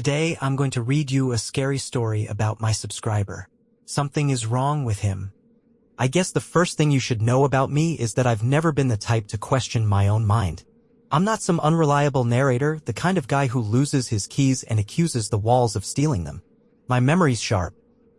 Today, I'm going to read you a scary story about my subscriber. Something is wrong with him. I guess the first thing you should know about me is that I've never been the type to question my own mind. I'm not some unreliable narrator, the kind of guy who loses his keys and accuses the walls of stealing them. My memory's sharp.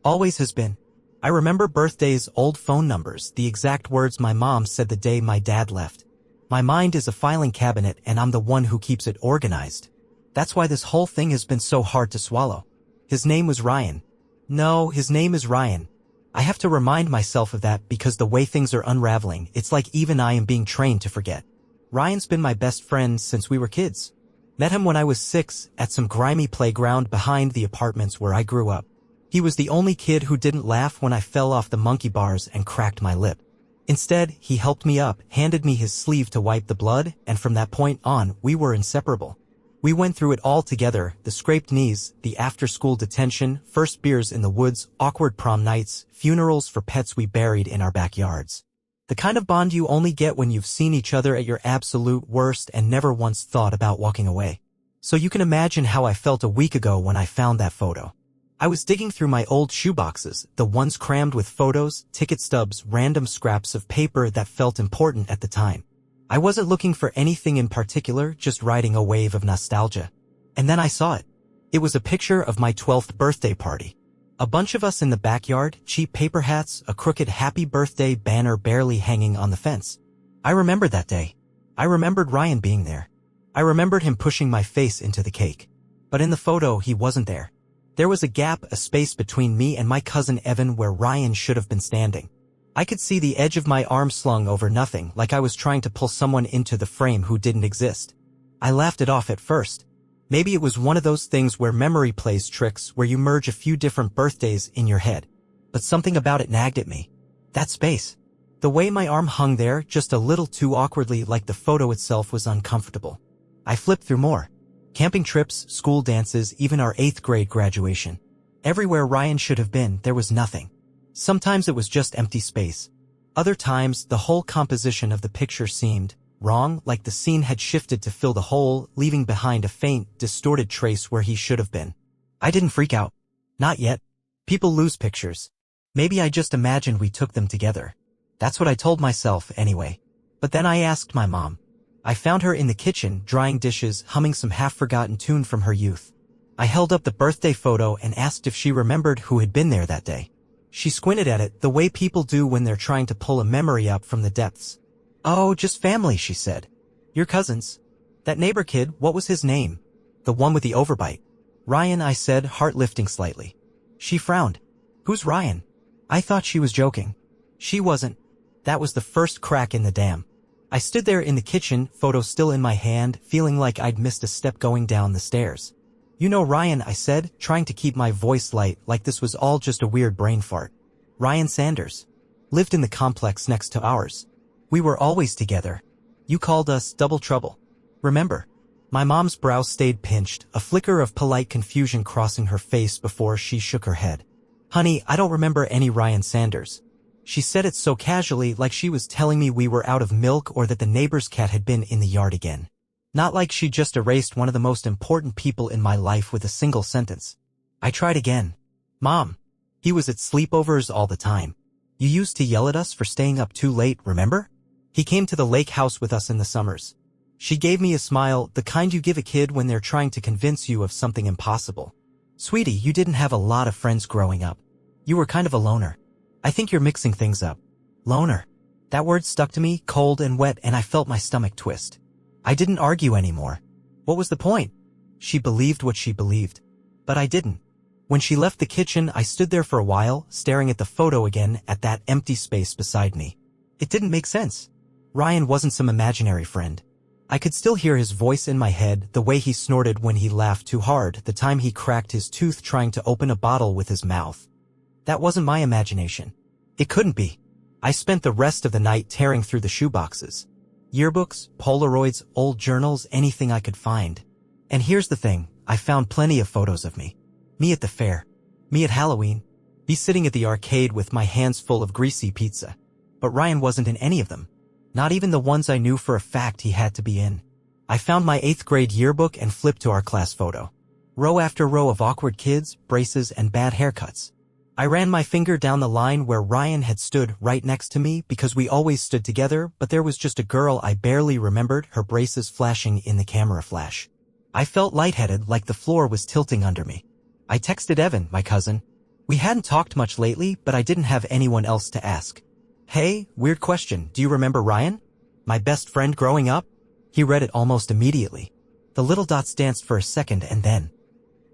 Always has been. I remember birthdays, old phone numbers, the exact words my mom said the day my dad left. My mind is a filing cabinet and I'm the one who keeps it organized. That's why this whole thing has been so hard to swallow. His name was Ryan. No, his name is Ryan. I have to remind myself of that because the way things are unraveling, it's like even I am being trained to forget. Ryan's been my best friend since we were kids. Met him when I was 6 at some grimy playground behind the apartments where I grew up. He was the only kid who didn't laugh when I fell off the monkey bars and cracked my lip. Instead, he helped me up, handed me his sleeve to wipe the blood, and from that point on, we were inseparable. We went through it all together, the scraped knees, the after-school detention, first beers in the woods, awkward prom nights, funerals for pets we buried in our backyards. The kind of bond you only get when you've seen each other at your absolute worst and never once thought about walking away. So you can imagine how I felt a week ago when I found that photo. I was digging through my old shoeboxes, the ones crammed with photos, ticket stubs, random scraps of paper that felt important at the time. I wasn't looking for anything in particular, just riding a wave of nostalgia. And then I saw it. It was a picture of my 12th birthday party. A bunch of us in the backyard, cheap paper hats, a crooked happy birthday banner barely hanging on the fence. I remembered that day. I remembered Ryan being there. I remembered him pushing my face into the cake. But in the photo, he wasn't there. There was a gap, a space between me and my cousin Evan where Ryan should have been standing. I could see the edge of my arm slung over nothing, like I was trying to pull someone into the frame who didn't exist. I laughed it off at first. Maybe it was one of those things where memory plays tricks where you merge a few different birthdays in your head. But something about it nagged at me. That space. The way my arm hung there, just a little too awkwardly like the photo itself was uncomfortable. I flipped through more. Camping trips, school dances, even our 8th grade graduation. Everywhere Ryan should have been, there was nothing. Sometimes it was just empty space. Other times, the whole composition of the picture seemed wrong, like the scene had shifted to fill the hole, leaving behind a faint, distorted trace where he should have been. I didn't freak out. Not yet. People lose pictures. Maybe I just imagined we took them together. That's what I told myself, anyway. But then I asked my mom. I found her in the kitchen, drying dishes, humming some half-forgotten tune from her youth. I held up the birthday photo and asked if she remembered who had been there that day. She squinted at it, the way people do when they're trying to pull a memory up from the depths. Oh, just family, she said. Your cousins. That neighbor kid, what was his name? The one with the overbite. Ryan, I said, heart lifting slightly. She frowned. Who's Ryan? I thought she was joking. She wasn't. That was the first crack in the dam. I stood there in the kitchen, photo still in my hand, feeling like I'd missed a step going down the stairs. You know Ryan, I said, trying to keep my voice light like this was all just a weird brain fart. Ryan Sanders. Lived in the complex next to ours. We were always together. You called us Double Trouble. Remember? My mom's brow stayed pinched, a flicker of polite confusion crossing her face before she shook her head. Honey, I don't remember any Ryan Sanders. She said it so casually like she was telling me we were out of milk or that the neighbor's cat had been in the yard again. Not like she just erased one of the most important people in my life with a single sentence. I tried again. Mom. He was at sleepovers all the time. You used to yell at us for staying up too late, remember? He came to the lake house with us in the summers. She gave me a smile, the kind you give a kid when they're trying to convince you of something impossible. Sweetie, you didn't have a lot of friends growing up. You were kind of a loner. I think you're mixing things up. Loner. That word stuck to me, cold and wet, and I felt my stomach twist. I didn't argue anymore. What was the point? She believed what she believed. But I didn't. When she left the kitchen, I stood there for a while, staring at the photo again, at that empty space beside me. It didn't make sense. Ryan wasn't some imaginary friend. I could still hear his voice in my head, the way he snorted when he laughed too hard, the time he cracked his tooth trying to open a bottle with his mouth. That wasn't my imagination. It couldn't be. I spent the rest of the night tearing through the shoeboxes. Yearbooks, Polaroids, old journals, anything I could find. And here's the thing, I found plenty of photos of me. Me at the fair. Me at Halloween. Me sitting at the arcade with my hands full of greasy pizza. But Ryan wasn't in any of them. Not even the ones I knew for a fact he had to be in. I found my 8th grade yearbook and flipped to our class photo. Row after row of awkward kids, braces, and bad haircuts. I ran my finger down the line where Ryan had stood right next to me because we always stood together, but there was just a girl I barely remembered, her braces flashing in the camera flash. I felt lightheaded, like the floor was tilting under me. I texted Evan, my cousin. We hadn't talked much lately, but I didn't have anyone else to ask. Hey, weird question, do you remember Ryan? My best friend growing up? He read it almost immediately. The little dots danced for a second and then,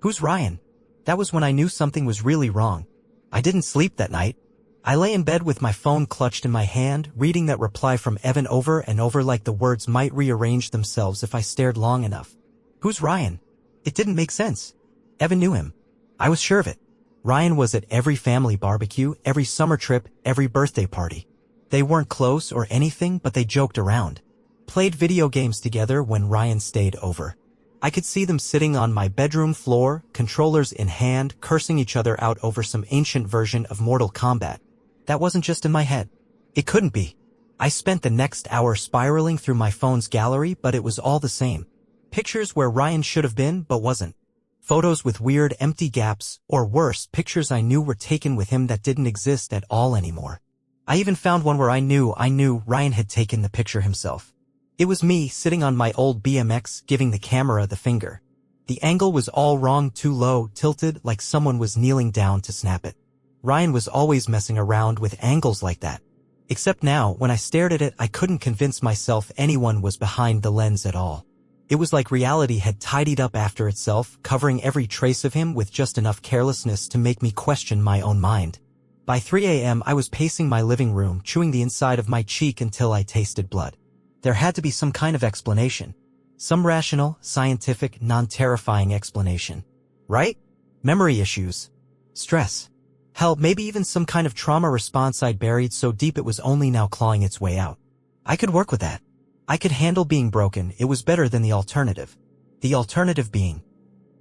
who's Ryan? That was when I knew something was really wrong. I didn't sleep that night. I lay in bed with my phone clutched in my hand, reading that reply from Evan over and over like the words might rearrange themselves if I stared long enough. Who's Ryan? It didn't make sense. Evan knew him. I was sure of it. Ryan was at every family barbecue, every summer trip, every birthday party. They weren't close or anything, but they joked around. Played video games together when Ryan stayed over. I could see them sitting on my bedroom floor, controllers in hand, cursing each other out over some ancient version of Mortal Kombat. That wasn't just in my head. It couldn't be. I spent the next hour spiraling through my phone's gallery, but it was all the same. Pictures where Ryan should have been, but wasn't. Photos with weird, empty gaps, or worse, pictures I knew were taken with him that didn't exist at all anymore. I even found one where I knew Ryan had taken the picture himself. It was me sitting on my old BMX giving the camera the finger. The angle was all wrong, too low, tilted, like someone was kneeling down to snap it. Ryan was always messing around with angles like that. Except now, when I stared at it, I couldn't convince myself anyone was behind the lens at all. It was like reality had tidied up after itself, covering every trace of him with just enough carelessness to make me question my own mind. By 3 a.m. I was pacing my living room, chewing the inside of my cheek until I tasted blood. There had to be some kind of explanation. Some rational, scientific, non-terrifying explanation. Right? Memory issues. Stress. Hell, maybe even some kind of trauma response I'd buried so deep it was only now clawing its way out. I could work with that. I could handle being broken. It was better than the alternative. The alternative being,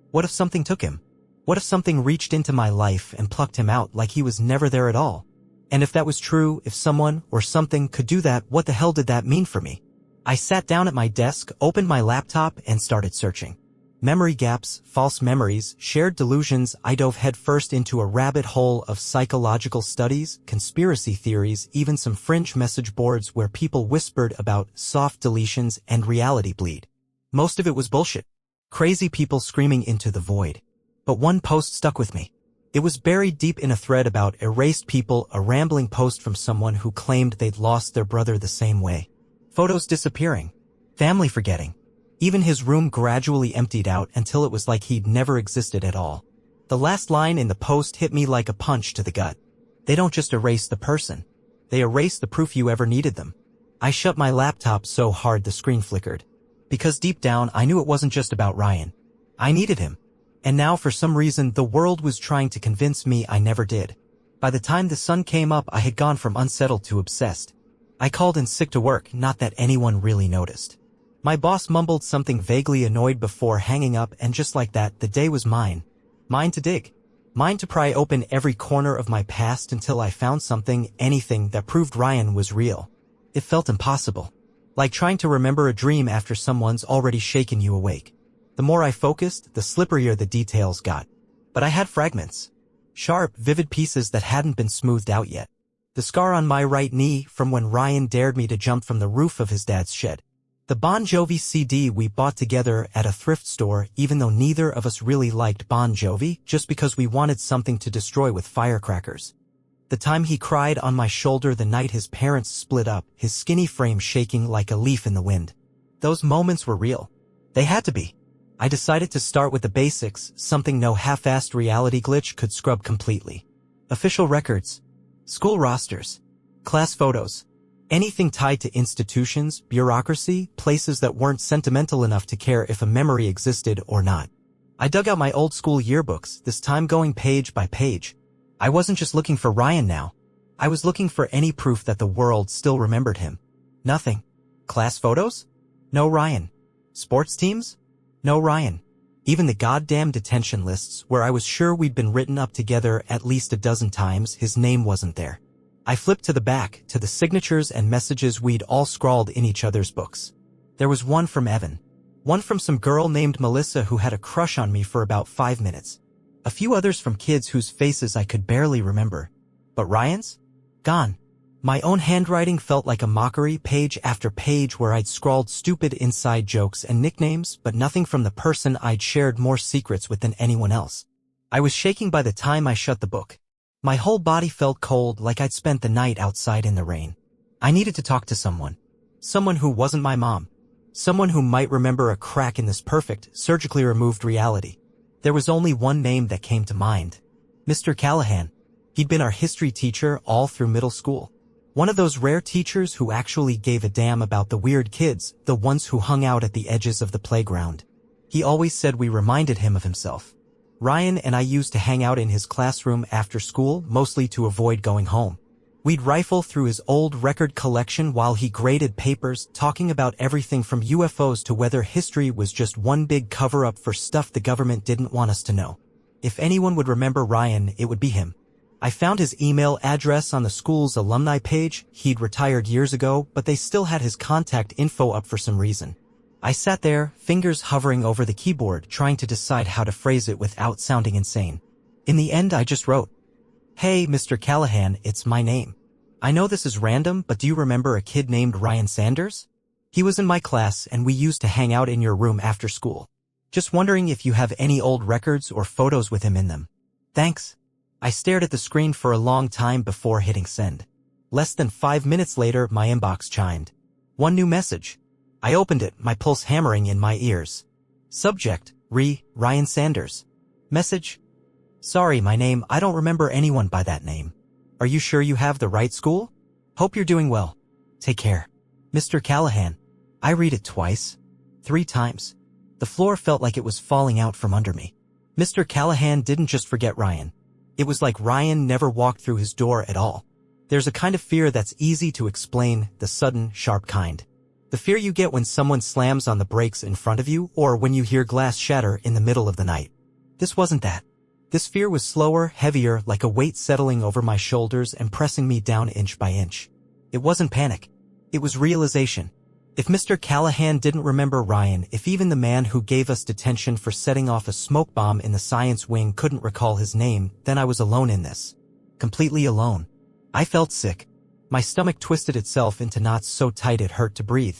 what if something took him? What if something reached into my life and plucked him out like he was never there at all? And if that was true, if someone or something could do that, what the hell did that mean for me? I sat down at my desk, opened my laptop, and started searching. Memory gaps, false memories, shared delusions. I dove headfirst into a rabbit hole of psychological studies, conspiracy theories, even some fringe message boards where people whispered about soft deletions and reality bleed. Most of it was bullshit. Crazy people screaming into the void. But one post stuck with me. It was buried deep in a thread about erased people, a rambling post from someone who claimed they'd lost their brother the same way. Photos disappearing. Family forgetting. Even his room gradually emptied out until it was like he'd never existed at all. The last line in the post hit me like a punch to the gut. They don't just erase the person. They erase the proof you ever needed them. I shut my laptop so hard the screen flickered. Because deep down I knew it wasn't just about Ryan. I needed him. And now for some reason the world was trying to convince me I never did. By the time the sun came up I had gone from unsettled to obsessed. I called in sick to work, not that anyone really noticed. My boss mumbled something vaguely annoyed before hanging up, and just like that, the day was mine. Mine to dig. Mine to pry open every corner of my past until I found something, anything, that proved Ryan was real. It felt impossible. Like trying to remember a dream after someone's already shaken you awake. The more I focused, the slipperier the details got. But I had fragments. Sharp, vivid pieces that hadn't been smoothed out yet. The scar on my right knee from when Ryan dared me to jump from the roof of his dad's shed. The Bon Jovi CD we bought together at a thrift store, even though neither of us really liked Bon Jovi, just because we wanted something to destroy with firecrackers. The time he cried on my shoulder the night his parents split up, his skinny frame shaking like a leaf in the wind. Those moments were real. They had to be. I decided to start with the basics, something no half-assed reality glitch could scrub completely. Official records. School rosters. Class photos. Anything tied to institutions, bureaucracy, places that weren't sentimental enough to care if a memory existed or not. I dug out my old school yearbooks, this time going page by page. I wasn't just looking for Ryan now. I was looking for any proof that the world still remembered him. Nothing. Class photos? No Ryan. Sports teams? No Ryan. Even the goddamn detention lists, where I was sure we'd been written up together at least a dozen times, his name wasn't there. I flipped to the back, to the signatures and messages we'd all scrawled in each other's books. There was one from Evan. One from some girl named Melissa who had a crush on me for about 5 minutes. A few others from kids whose faces I could barely remember. But Ryan's? Gone. My own handwriting felt like a mockery, page after page where I'd scrawled stupid inside jokes and nicknames, but nothing from the person I'd shared more secrets with than anyone else. I was shaking by the time I shut the book. My whole body felt cold, like I'd spent the night outside in the rain. I needed to talk to someone. Someone who wasn't my mom. Someone who might remember a crack in this perfect, surgically removed reality. There was only one name that came to mind. Mr. Callahan. He'd been our history teacher all through middle school. One of those rare teachers who actually gave a damn about the weird kids, the ones who hung out at the edges of the playground. He always said we reminded him of himself. Ryan and I used to hang out in his classroom after school, mostly to avoid going home. We'd rifle through his old record collection while he graded papers, talking about everything from UFOs to whether history was just one big cover-up for stuff the government didn't want us to know. If anyone would remember Ryan, it would be him. I found his email address on the school's alumni page. He'd retired years ago, but they still had his contact info up for some reason. I sat there, fingers hovering over the keyboard, trying to decide how to phrase it without sounding insane. In the end, I just wrote, "Hey, Mr. Callahan, it's my name. I know this is random, but do you remember a kid named Ryan Sanders? He was in my class and we used to hang out in your room after school. Just wondering if you have any old records or photos with him in them. Thanks." I stared at the screen for a long time before hitting send. Less than 5 minutes later, my inbox chimed. One new message. I opened it, my pulse hammering in my ears. Subject, Ryan Sanders. Message. Sorry, my name, I don't remember anyone by that name. Are you sure you have the right school? Hope you're doing well. Take care. Mr. Callahan. I read it twice. 3 times. The floor felt like it was falling out from under me. Mr. Callahan didn't just forget Ryan. It was like Ryan never walked through his door at all. There's a kind of fear that's easy to explain, the sudden, sharp kind. The fear you get when someone slams on the brakes in front of you or when you hear glass shatter in the middle of the night. This wasn't that. This fear was slower, heavier, like a weight settling over my shoulders and pressing me down inch by inch. It wasn't panic. It was realization. If Mr. Callahan didn't remember Ryan, if even the man who gave us detention for setting off a smoke bomb in the science wing couldn't recall his name, then I was alone in this. Completely alone. I felt sick. My stomach twisted itself into knots so tight it hurt to breathe.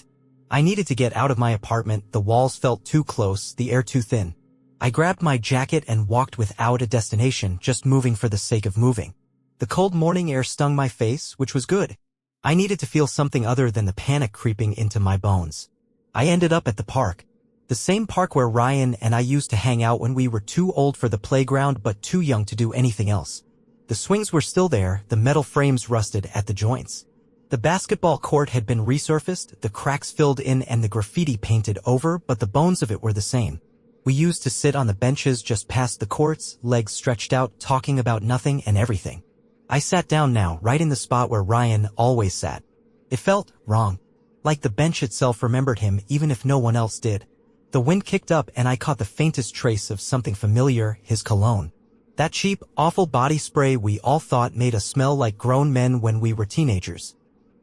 I needed to get out of my apartment, the walls felt too close, the air too thin. I grabbed my jacket and walked without a destination, just moving for the sake of moving. The cold morning air stung my face, which was good. I needed to feel something other than the panic creeping into my bones. I ended up at the park. The same park where Ryan and I used to hang out when we were too old for the playground but too young to do anything else. The swings were still there, the metal frames rusted at the joints. The basketball court had been resurfaced, the cracks filled in and the graffiti painted over, but the bones of it were the same. We used to sit on the benches just past the courts, legs stretched out, talking about nothing and everything. I sat down now, right in the spot where Ryan always sat. It felt wrong. Like the bench itself remembered him even if no one else did. The wind kicked up and I caught the faintest trace of something familiar, his cologne. That cheap, awful body spray we all thought made us smell like grown men when we were teenagers.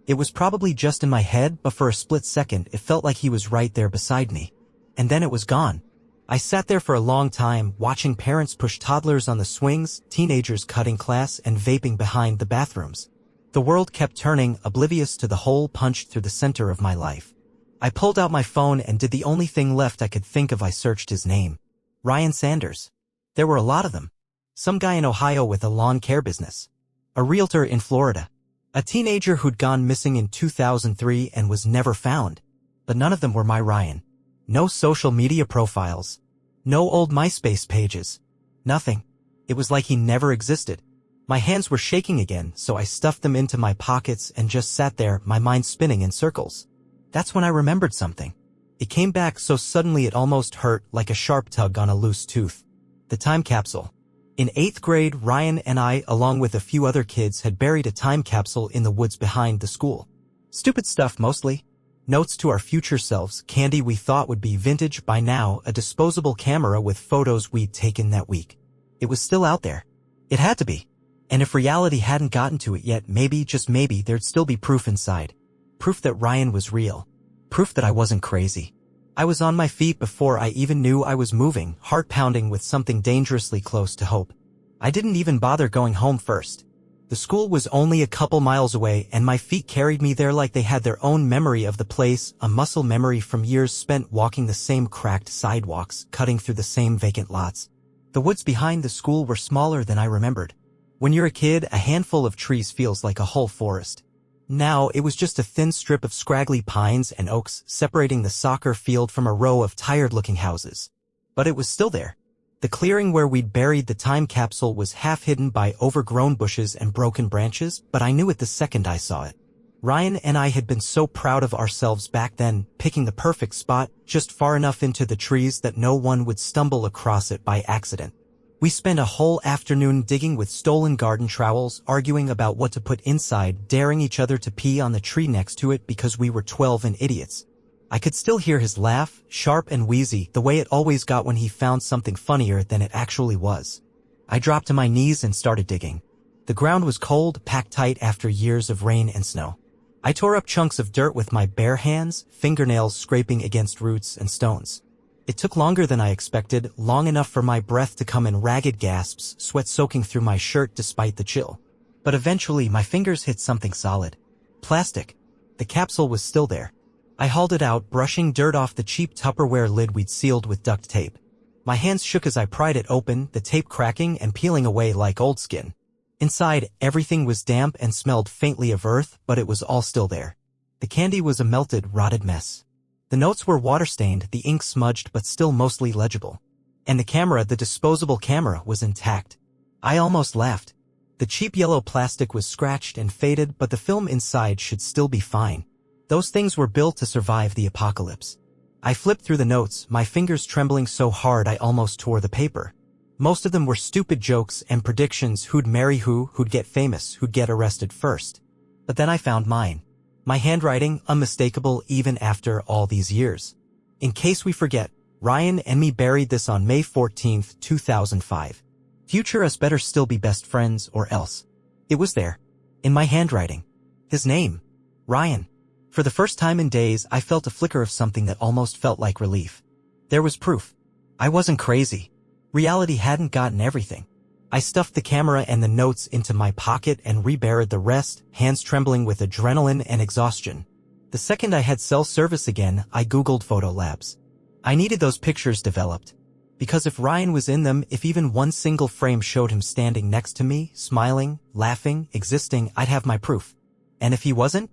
It was probably just in my head, but for a split second it felt like he was right there beside me. And then it was gone. I sat there for a long time, watching parents push toddlers on the swings, teenagers cutting class and vaping behind the bathrooms. The world kept turning, oblivious to the hole punched through the center of my life. I pulled out my phone and did the only thing left I could think of. I searched his name. Ryan Sanders. There were a lot of them. Some guy in Ohio with a lawn care business. A realtor in Florida. A teenager who'd gone missing in 2003 and was never found. But none of them were my Ryan. No social media profiles. No old MySpace pages. Nothing. It was like he never existed. My hands were shaking again, so I stuffed them into my pockets and just sat there, my mind spinning in circles. That's when I remembered something. It came back so suddenly it almost hurt, like a sharp tug on a loose tooth. The time capsule. In 8th grade, Ryan and I, along with a few other kids, had buried a time capsule in the woods behind the school. Stupid stuff mostly. Notes to our future selves, candy we thought would be vintage by now, a disposable camera with photos we'd taken that week. It was still out there. It had to be. And if reality hadn't gotten to it yet, maybe, just maybe, there'd still be proof inside. Proof that Ryan was real. Proof that I wasn't crazy. I was on my feet before I even knew I was moving, heart pounding with something dangerously close to hope. I didn't even bother going home first. The school was only a couple miles away and my feet carried me there like they had their own memory of the place, a muscle memory from years spent walking the same cracked sidewalks, cutting through the same vacant lots. The woods behind the school were smaller than I remembered. When you're a kid, a handful of trees feels like a whole forest. Now, it was just a thin strip of scraggly pines and oaks separating the soccer field from a row of tired-looking houses. But it was still there. The clearing where we'd buried the time capsule was half hidden by overgrown bushes and broken branches, but I knew it the second I saw it. Ryan and I had been so proud of ourselves back then, picking the perfect spot, just far enough into the trees that no one would stumble across it by accident. We spent a whole afternoon digging with stolen garden trowels, arguing about what to put inside, daring each other to pee on the tree next to it because we were 12 and idiots. I could still hear his laugh, sharp and wheezy, the way it always got when he found something funnier than it actually was. I dropped to my knees and started digging. The ground was cold, packed tight after years of rain and snow. I tore up chunks of dirt with my bare hands, fingernails scraping against roots and stones. It took longer than I expected, long enough for my breath to come in ragged gasps, sweat soaking through my shirt despite the chill. But eventually my fingers hit something solid. Plastic. The capsule was still there. I hauled it out, brushing dirt off the cheap Tupperware lid we'd sealed with duct tape. My hands shook as I pried it open, the tape cracking and peeling away like old skin. Inside, everything was damp and smelled faintly of earth, but it was all still there. The candy was a melted, rotted mess. The notes were water-stained, the ink smudged but still mostly legible. And the camera, the disposable camera, was intact. I almost laughed. The cheap yellow plastic was scratched and faded, but the film inside should still be fine. Those things were built to survive the apocalypse. I flipped through the notes, my fingers trembling so hard I almost tore the paper. Most of them were stupid jokes and predictions: who'd marry who'd get famous, who'd get arrested first. But then I found mine. My handwriting, unmistakable even after all these years. In case we forget, Ryan and me buried this on May 14th, 2005. Future us better still be best friends or else. It was there. In my handwriting. His name. Ryan. For the first time in days, I felt a flicker of something that almost felt like relief. There was proof. I wasn't crazy. Reality hadn't gotten everything. I stuffed the camera and the notes into my pocket and reburied the rest, hands trembling with adrenaline and exhaustion. The second I had cell service again, I Googled photo labs. I needed those pictures developed. Because if Ryan was in them, if even one single frame showed him standing next to me, smiling, laughing, existing, I'd have my proof. And if he wasn't?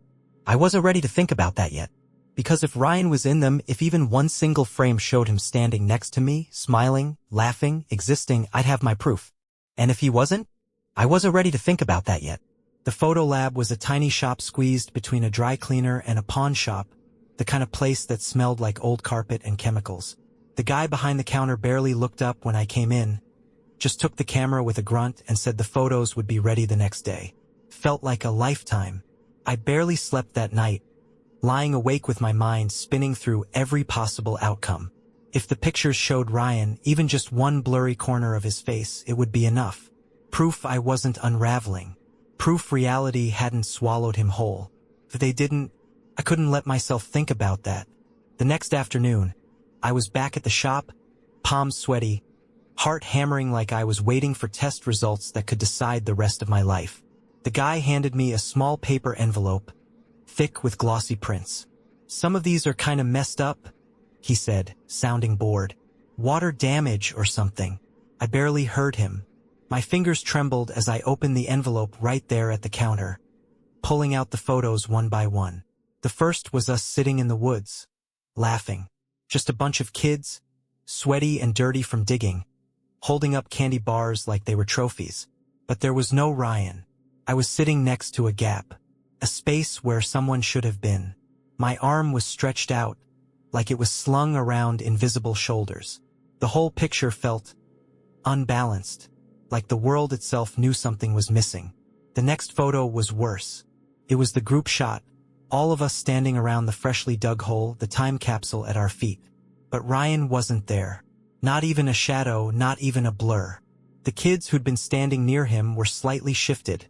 I wasn't ready to think about that yet. Because if Ryan was in them, if even one single frame showed him standing next to me, smiling, laughing, existing, I'd have my proof. And if he wasn't? I wasn't ready to think about that yet. The photo lab was a tiny shop squeezed between a dry cleaner and a pawn shop, the kind of place that smelled like old carpet and chemicals. The guy behind the counter barely looked up when I came in, just took the camera with a grunt and said the photos would be ready the next day. Felt like a lifetime. I barely slept that night, lying awake with my mind spinning through every possible outcome. If the pictures showed Ryan, even just one blurry corner of his face, it would be enough. Proof I wasn't unraveling. Proof reality hadn't swallowed him whole. If they didn't, I couldn't let myself think about that. The next afternoon, I was back at the shop, palms sweaty, heart hammering like I was waiting for test results that could decide the rest of my life. The guy handed me a small paper envelope, thick with glossy prints. "Some of these are kinda messed up," he said, sounding bored. "Water damage or something." I barely heard him. My fingers trembled as I opened the envelope right there at the counter, pulling out the photos one by one. The first was us sitting in the woods, laughing. Just a bunch of kids, sweaty and dirty from digging, holding up candy bars like they were trophies. But there was no Ryan. I was sitting next to a gap, a space where someone should have been. My arm was stretched out, like it was slung around invisible shoulders. The whole picture felt unbalanced, like the world itself knew something was missing. The next photo was worse. It was the group shot, all of us standing around the freshly dug hole, the time capsule at our feet. But Ryan wasn't there. Not even a shadow, not even a blur. The kids who'd been standing near him were slightly shifted,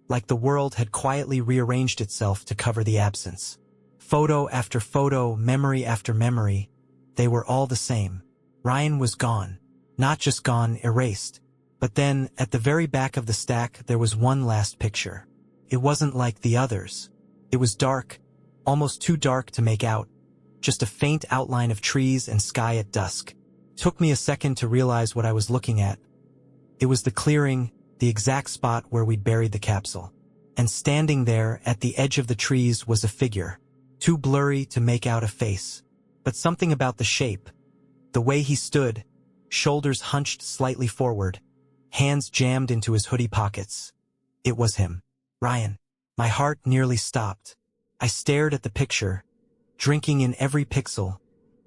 like the world had quietly rearranged itself to cover the absence. Photo after photo, memory after memory, They were all the same. Ryan was gone. Not just gone, erased. But then, at the very back of the stack, there was one last picture. It wasn't like the others. It was dark, almost too dark to make out. Just a faint outline of trees and sky at dusk. Took me a second to realize what I was looking at. It was the clearing, the exact spot where we'd buried the capsule. And standing there, at the edge of the trees, was a figure. Too blurry to make out a face. But something about the shape. The way he stood, shoulders hunched slightly forward, hands jammed into his hoodie pockets. It was him. Ryan. My heart nearly stopped. I stared at the picture, drinking in every pixel,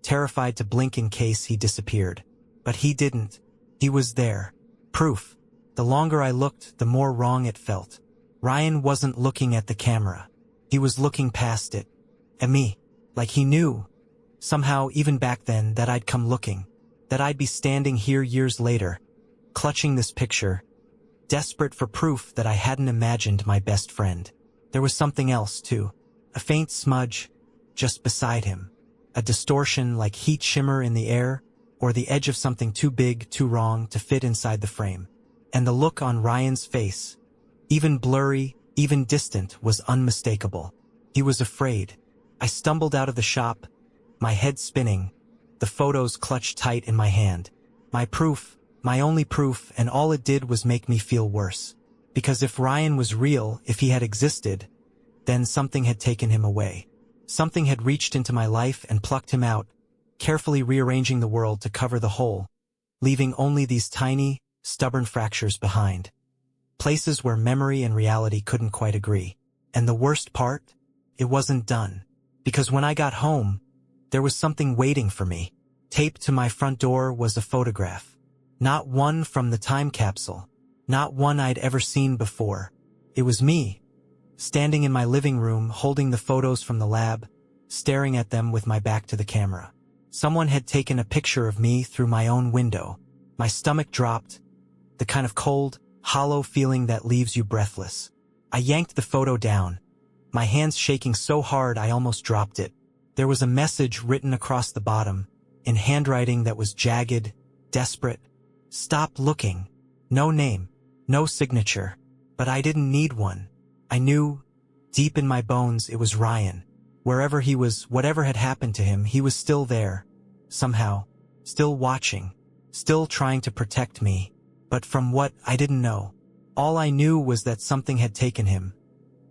terrified to blink in case he disappeared. But he didn't. He was there. Proof. The longer I looked, the more wrong it felt. Ryan wasn't looking at the camera. He was looking past it. At me. Like he knew. Somehow, even back then, that I'd come looking. That I'd be standing here years later, clutching this picture, desperate for proof that I hadn't imagined my best friend. There was something else, too. A faint smudge, just beside him. A distortion like heat shimmer in the air, or the edge of something too big, too wrong to fit inside the frame. And the look on Ryan's face, even blurry, even distant, was unmistakable. He was afraid. I stumbled out of the shop, my head spinning, the photos clutched tight in my hand. My proof, my only proof, and all it did was make me feel worse. Because if Ryan was real, if he had existed, then something had taken him away. Something had reached into my life and plucked him out, carefully rearranging the world to cover the hole, leaving only these tiny, stubborn fractures behind. Places where memory and reality couldn't quite agree. And the worst part? It wasn't done. Because when I got home, there was something waiting for me. Taped to my front door was a photograph. Not one from the time capsule. Not one I'd ever seen before. It was me, standing in my living room holding the photos from the lab, staring at them with my back to the camera. Someone had taken a picture of me through my own window. My stomach dropped, the kind of cold, hollow feeling that leaves you breathless. I yanked the photo down, my hands shaking so hard I almost dropped it. There was a message written across the bottom, in handwriting that was jagged, desperate. Stop looking. No name, no signature. But I didn't need one. I knew, deep in my bones, it was Ryan. Wherever he was, whatever had happened to him, he was still there. Somehow. Still watching. Still trying to protect me. But from what, I didn't know. All I knew was that something had taken him.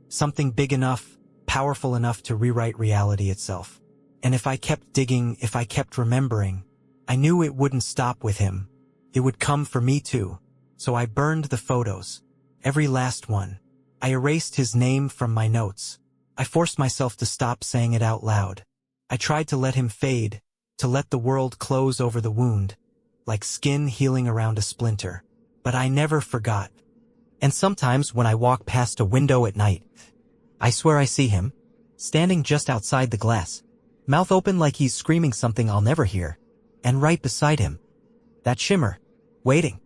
Something big enough, powerful enough to rewrite reality itself. And if I kept digging, if I kept remembering, I knew it wouldn't stop with him. It would come for me too. So I burned the photos. Every last one. I erased his name from my notes. I forced myself to stop saying it out loud. I tried to let him fade, to let the world close over the wound, like skin healing around a splinter. But I never forgot. And sometimes when I walk past a window at night, I swear I see him, standing just outside the glass, mouth open like he's screaming something I'll never hear, and right beside him, that shimmer, waiting.